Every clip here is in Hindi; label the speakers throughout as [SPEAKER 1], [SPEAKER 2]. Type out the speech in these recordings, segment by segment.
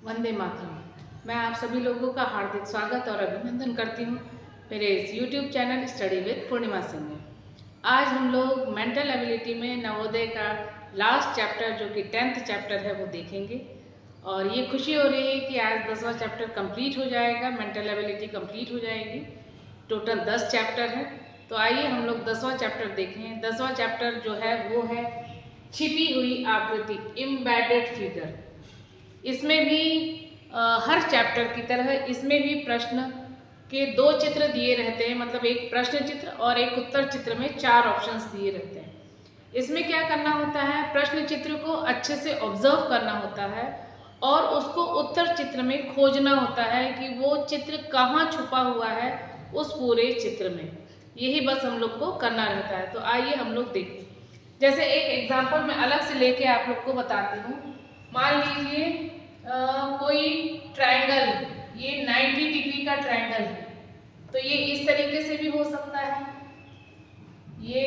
[SPEAKER 1] वंदे मातरम। मैं आप सभी लोगों का हार्दिक स्वागत और अभिनंदन करती हूँ मेरे इस YouTube चैनल स्टडी विद पूर्णिमा सिंह में। आज हम लोग मेंटल एबिलिटी में नवोदय का लास्ट चैप्टर जो कि 10th चैप्टर है वो देखेंगे। और ये खुशी हो रही है कि आज 10वां चैप्टर कंप्लीट हो जाएगा, मेंटल एबिलिटी कंप्लीट हो जाएगी। टोटल 10 चैप्टर है, तो आइए हम लोग 10वां चैप्टर देखें। 10वां चैप्टर जो है वो है छिपी हुई आकृति, एम्बेडेड फिगर। इसमें भी हर चैप्टर की तरह इसमें भी प्रश्न के 2 चित्र दिए रहते हैं, मतलब एक प्रश्न चित्र और एक उत्तर चित्र में 4 ऑप्शंस दिए रहते हैं। इसमें क्या करना होता है, प्रश्न चित्र को अच्छे से ऑब्जर्व करना होता है और उसको उत्तर चित्र में खोजना होता है कि वो चित्र कहाँ छुपा हुआ है उस पूरे चित्र में। यही बस हम लोग को करना रहता है। तो आइए हम लोग देखें। जैसे एक एग्जाम्पल मैं अलग से लेके आप लोग को बताती हूँ। मान लीजिए कोई ट्रायंगल, ये 90 डिग्री का ट्रायंगल है, तो ये इस तरीके से भी हो सकता है, ये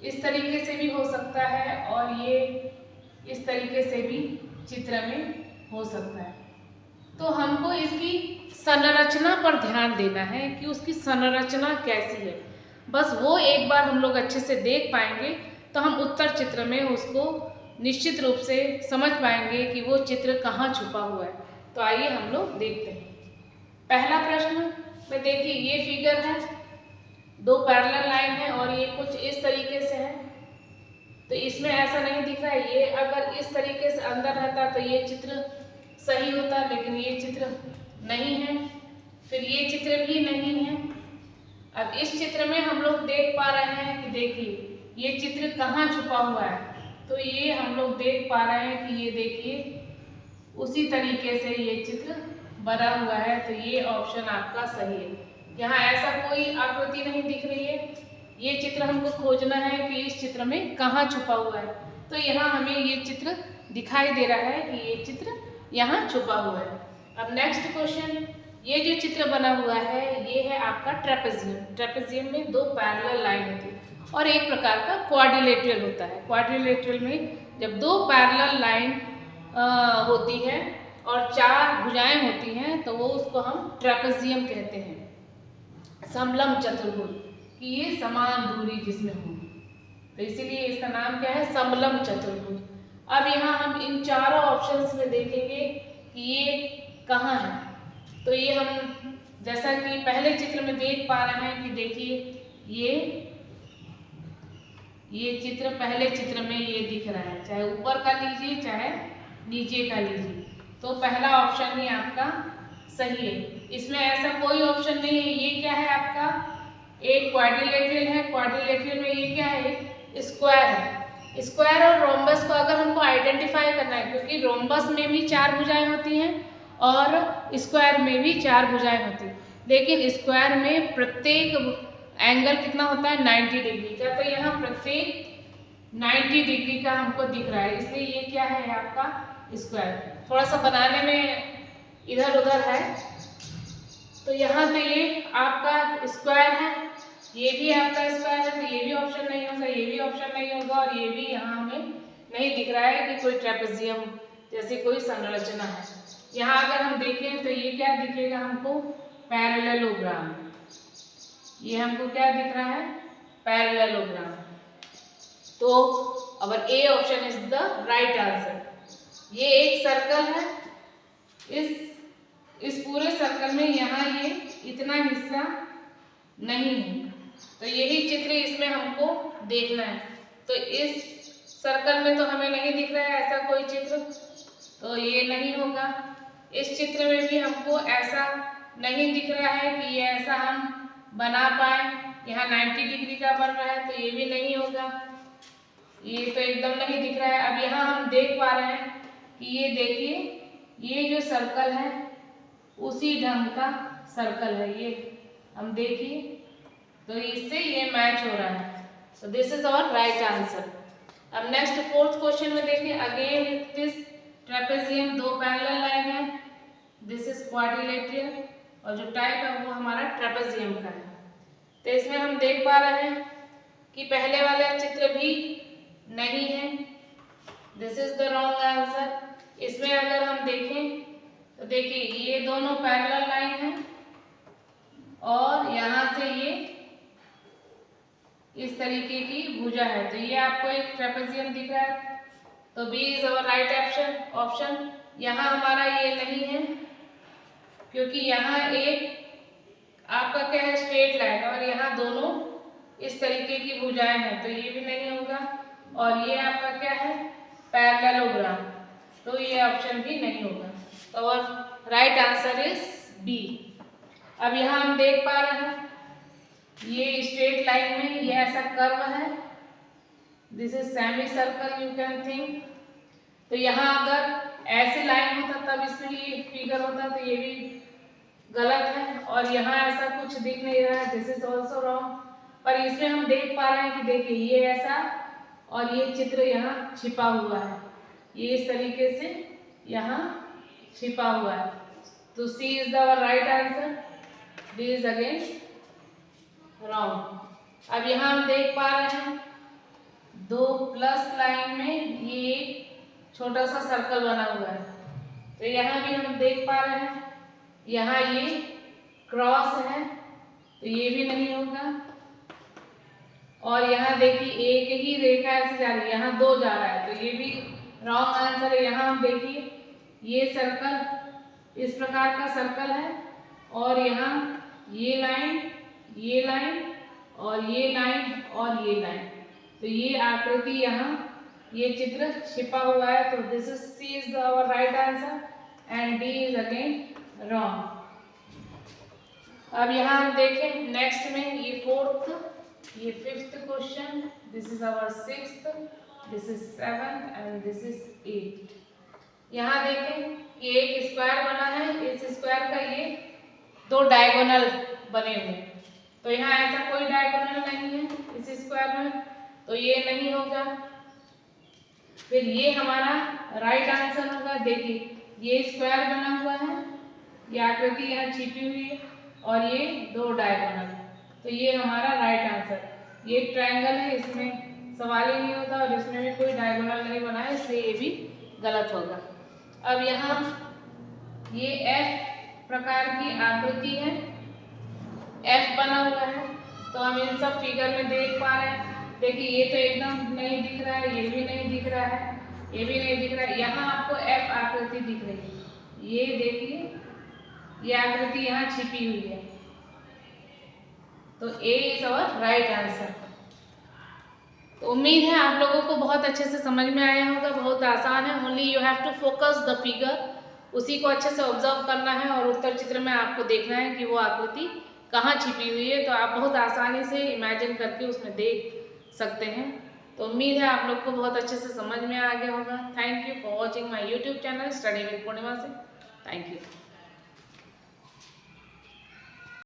[SPEAKER 1] इस तरीके से भी हो सकता है और ये इस तरीके से भी चित्र में हो सकता है। तो हमको इसकी संरचना पर ध्यान देना है कि उसकी संरचना कैसी है। बस वो एक बार हम लोग अच्छे से देख पाएंगे तो हम उत्तर चित्र में उसको निश्चित रूप से समझ पाएंगे कि वो चित्र कहाँ छुपा हुआ है। तो आइए हम लोग देखते हैं। पहला प्रश्न में देखिए, ये फिगर है, 2 पैरेलल लाइन है और ये कुछ इस तरीके से है। तो इसमें ऐसा नहीं दिख रहा है, ये अगर इस तरीके से अंदर रहता तो ये चित्र सही होता, लेकिन ये चित्र नहीं है, फिर ये चित्र भी नहीं है। अब इस चित्र में हम लोग देख पा रहे हैं कि देखिए ये चित्र कहाँ छुपा हुआ है। तो ये हम लोग देख पा रहे हैं कि ये देखिए उसी तरीके से ये चित्र बना हुआ है। तो ये ऑप्शन आपका सही है। यहाँ ऐसा कोई आकृति नहीं दिख रही है, ये चित्र हमको खोजना है कि इस चित्र में कहाँ छुपा हुआ है। तो यहाँ हमें ये चित्र दिखाई दे रहा है कि ये चित्र यहाँ छुपा हुआ है। अब नेक्स्ट क्वेश्चन, ये जो चित्र बना हुआ है ये है आपका ट्रेपेजियम। ट्रेपेजियम में 2 पैरेलल लाइन होती है और एक प्रकार का क्वाड्रिलेटरल होता है। क्वाड्रिलेटरल में जब 2 पैरेलल लाइन होती है और 4 भुजाएं होती हैं तो वो उसको हम ट्रेपेजियम कहते हैं। समलम चतुर्भुज कि ये समान दूरी जिसमें हो, तो इसीलिए इसका नाम क्या है, समलम चतुर्भुज। अब यहाँ हम इन चारों ऑप्शंस में देखेंगे कि ये कहाँ है। तो ये हम जैसा कि पहले चित्र में देख पा रहे हैं कि देखिए ये चित्र पहले चित्र में ये दिख रहा है, चाहे ऊपर का लीजिए चाहे नीचे का लीजिए। तो पहला ऑप्शन ही आपका सही है, इसमें ऐसा कोई ऑप्शन नहीं है। ये क्या है आपका, एक क्वाड्रिलेटरल है, क्वाड्रिलेटरल में ये क्या है, स्क्वायर है। स्क्वायर और रोम्बस को अगर हमको आइडेंटिफाई करना है, क्योंकि रोम्बस में भी 4 भुजाएं होती हैं और स्क्वायर में भी 4 भुजाएं होती हैं, लेकिन स्क्वायर में प्रत्येक एंगल कितना होता है, 90 डिग्री का। तो यहाँ प्रत्येक 90 डिग्री का हमको दिख रहा है, इसलिए ये क्या है आपका स्क्वायर। थोड़ा सा बनाने में इधर उधर है, तो यहाँ तो ये आपका स्क्वायर है, ये भी आपका स्क्वायर है, तो ये भी ऑप्शन नहीं होगा, ये भी ऑप्शन नहीं होगा और ये भी यहाँ हमें नहीं दिख रहा है कि कोई ट्रेपेजियम जैसी कोई संरचना है। यहाँ अगर हम देखें तो ये क्या दिखेगा हमको, पैरेललोग्राम। ये हमको क्या दिख रहा है, पैरेललोग्राम। तो our A option is the right answer. ये एक सर्कल है, इस पूरे सर्कल में यहाँ ये इतना हिस्सा नहीं है, तो यही चित्र इसमें हमको देखना है। तो इस सर्कल में तो हमें नहीं दिख रहा है ऐसा कोई चित्र, तो ये नहीं होगा। इस चित्र में भी हमको ऐसा नहीं दिख रहा है कि ये ऐसा हम बना पाए। यहाँ 90 डिग्री का बन रहा है, तो ये भी नहीं होगा, ये तो एकदम नहीं दिख रहा है। अब यहाँ हम देख पा रहे हैं कि ये देखिए ये जो सर्कल है उसी ढंग का सर्कल है, ये हम देखिए तो इससे ये मैच हो रहा है। So this is our right answer. अब नेक्स्ट 4th क्वेश्चन में देखिए, again this trapezium 2 parallel line है, दिस इज क्वाड्रिलेटरल और जो टाइप है वो हमारा ट्रेपेजियम का है। तो इसमें हम देख पा रहे हैं कि पहले वाला चित्र भी नहीं है, this is the wrong answer. इसमें अगर हम देखें तो देखिए ये दोनों पैरेलल लाइन है और यहाँ से ये इस तरीके की भुजा है। तो ये आपको एक ट्रेपेजियम दिख रहा है, तो B is our right option. यहाँ हमारा ये नहीं है क्योंकि यहाँ एक आपका क्या है स्ट्रेट लाइन और यहाँ दोनों इस तरीके की भुजाएं हैं, तो ये भी नहीं होगा। और ये आपका क्या है पैरेललोग्राम, तो ये ऑप्शन भी नहीं होगा। तो और राइट आंसर इज बी। अब यहाँ हम देख पा रहे हैं ये स्ट्रेट लाइन में ये ऐसा कर्व है, this is semi circle you can think. तो यहाँ अगर ऐसे लाइन होता तब इसमें ये फिगर होता, तो ये भी गलत है। और यहाँ ऐसा कुछ दिख नहीं रहा है, दिस इज ऑल्सो रॉन्ग। पर इसमें हम देख पा रहे हैं कि देखिए ये ऐसा और ये चित्र यहाँ छिपा हुआ है, ये इस तरीके से यहाँ छिपा हुआ है। तो C is the right answer, D is again wrong. अब यहाँ हम देख पा रहे हैं दो प्लस लाइन में ये छोटा सा सर्कल बना हुआ है, तो यहाँ भी हम देख पा रहे हैं यहाँ ये क्रॉस है, तो ये भी नहीं होगा। और यहाँ देखिए एक ही रेखा ऐसे जा रही है, यहाँ दो जा रहा है, तो ये भी रॉन्ग आंसर है। यहाँ हम देखिए ये सर्कल इस प्रकार का सर्कल है और यहाँ ये लाइन और ये लाइन और ये लाइन, तो ये आकृति यहाँ ये चित्र छिपा हुआ है। तो this is C is our right answer and D is again wrong. अब यहाँ हम देखें नेक्स्ट में ये फोर्थ, ये fifth question, this is our sixth, this is seventh and this is eight. यहाँ देखें कि एक स्क्वायर बना है, इस स्क्वायर का ये दो डायगोनल बने हुए हैं, तो यहाँ ऐसा कोई डायगोनल नहीं है इस स्क्वायर में, तो ये नहीं होगा। फिर ये हमारा राइट आंसर होगा। देखिए ये स्क्वायर बना हुआ है, ये आकृति यहाँ छिपी हुई है और ये दो डायगोनल, तो ये हमारा राइट आंसर। ये ट्रायंगल है, इसमें सवाल ही नहीं होता और इसमें भी कोई डायगोनल नहीं बना है, इसलिए ये भी गलत होगा। अब यहाँ ये एफ प्रकार की आकृति है, एफ बना हुआ है, तो हम इन सब फिगर में देख पा रहे हैं। देखिए ये तो एकदम नहीं दिख रहा है, ये भी नहीं दिख रहा है, ये भी नहीं दिख रहा है। यहाँ आपको एफ आकृति दिख रही है, ये देखिए ये आकृति यहाँ छिपी हुई है, तो ए इज अवर राइट आंसर। तो उम्मीद है आप लोगों को बहुत अच्छे से समझ में आया होगा। बहुत आसान है, only you have to focus the figure, उसी को अच्छे से ऑब्जर्व करना है और उत्तर चित्र में आपको देखना है कि वो आकृति कहाँ छिपी हुई है, तो आप बहुत आसानी से इमेजिन करके उसमें देख सकते हैं। तो उम्मीद है आप लोग को बहुत अच्छे से समझ में आ गया होगा। Thank you for watching my YouTube channel study with Purnima से। Thank you.